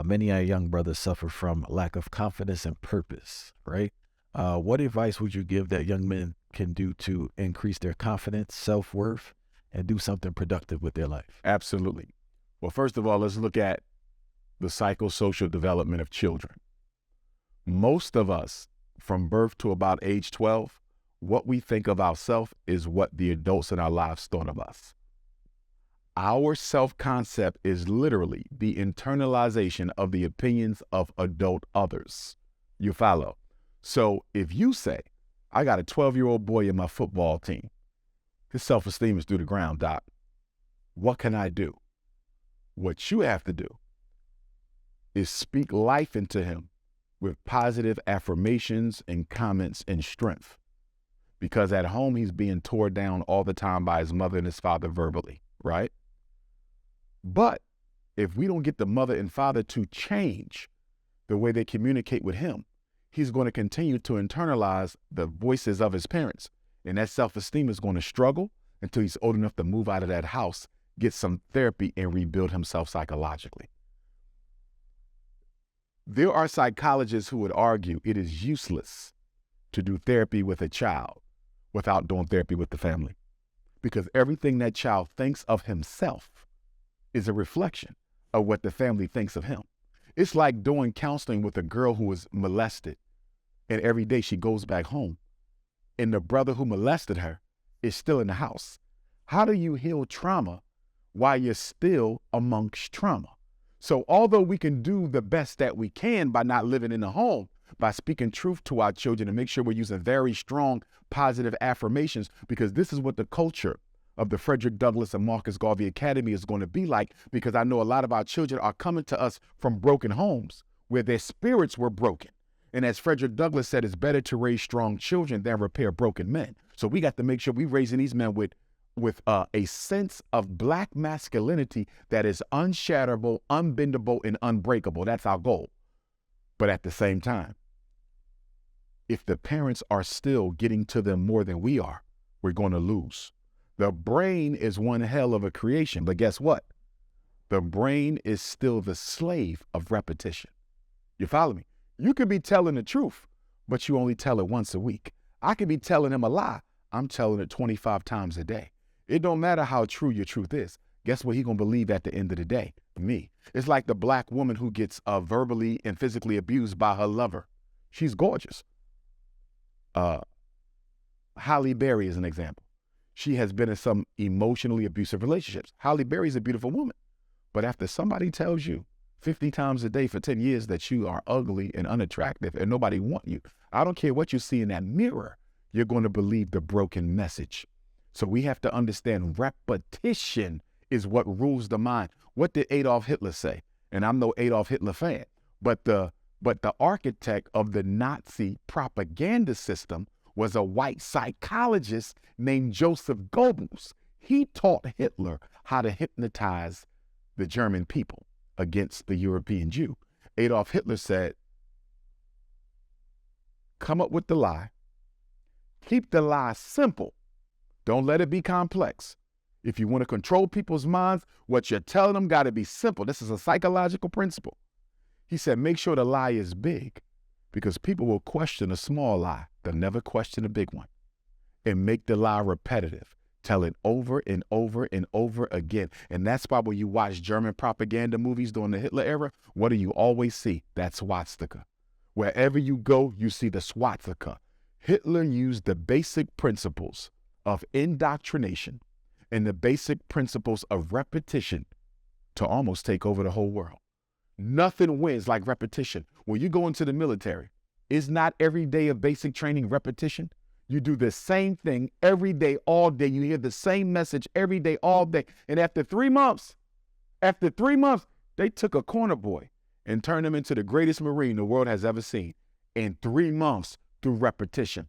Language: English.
Many young brothers suffer from lack of confidence and purpose, right? What advice would you give that young men can do to increase their confidence, self-worth, and do something productive with their life? Absolutely. Well, first of all, let's look at the psychosocial development of children. Most of us, from birth to about age 12, what we think of ourselves is what the adults in our lives thought of us. Our self-concept is literally the internalization of the opinions of adult others. You follow? So if you say, I got a 12-year-old boy in my football team, his self-esteem is through the ground, Doc. What can I do? What you have to do is speak life into him with positive affirmations and comments and strength. Because at home, he's being torn down all the time by his mother and his father verbally, right? But if we don't get the mother and father to change the way they communicate with him, he's going to continue to internalize the voices of his parents. And that self-esteem is going to struggle until he's old enough to move out of that house, get some therapy, and rebuild himself psychologically. There are psychologists who would argue it is useless to do therapy with a child without doing therapy with the family, because everything that child thinks of himself is a reflection of what the family thinks of him. It's like doing counseling with a girl who was molested, and every day she goes back home, and the brother who molested her is still in the house. How do you heal trauma while you're still amongst trauma? So although we can do the best that we can by not living in the home, by speaking truth to our children and make sure we're using very strong, positive affirmations, because this is what the culture of the Frederick Douglass and Marcus Garvey Academy is going to be like, because I know a lot of our children are coming to us from broken homes where their spirits were broken. And as Frederick Douglass said, it's better to raise strong children than repair broken men. So we got to make sure we're raising these men with a sense of Black masculinity that is unshatterable, unbendable, and unbreakable. That's our goal. But at the same time, if the parents are still getting to them more than we are, we're going to lose. The brain is one hell of a creation, but guess what? The brain is still the slave of repetition. You follow me? You could be telling the truth, but you only tell it once a week. I could be telling him a lie. I'm telling it 25 times a day. It don't matter how true your truth is. Guess what he gonna believe at the end of the day? Me. It's like the Black woman who gets verbally and physically abused by her lover. She's gorgeous. Halle Berry is an example. She has been in some emotionally abusive relationships. Halle Berry is a beautiful woman. But after somebody tells you 50 times a day for 10 years that you are ugly and unattractive and nobody wants you, I don't care what you see in that mirror, you're going to believe the broken message. So we have to understand repetition is what rules the mind. What did Adolf Hitler say? And I'm no Adolf Hitler fan, but the architect of the Nazi propaganda system was a white psychologist named Joseph Goebbels. He taught Hitler how to hypnotize the German people against the European Jew. Adolf Hitler said, come up with the lie. Keep the lie simple. Don't let it be complex. If you want to control people's minds, what you're telling them got to be simple. This is a psychological principle. He said, make sure the lie is big, because people will question a small lie. They'll never question a big one. And make the lie repetitive. Tell it over and over and over again. And that's why when you watch German propaganda movies during the Hitler era, what do you always see? That swastika. Wherever you go, you see the swastika. Hitler used the basic principles of indoctrination and the basic principles of repetition to almost take over the whole world. Nothing wins like repetition. When you go into the military, is not every day of basic training repetition? You do the same thing every day, all day. You hear the same message every day, all day. And after 3 months, they took a corner boy and turned him into the greatest Marine the world has ever seen in 3 months through repetition.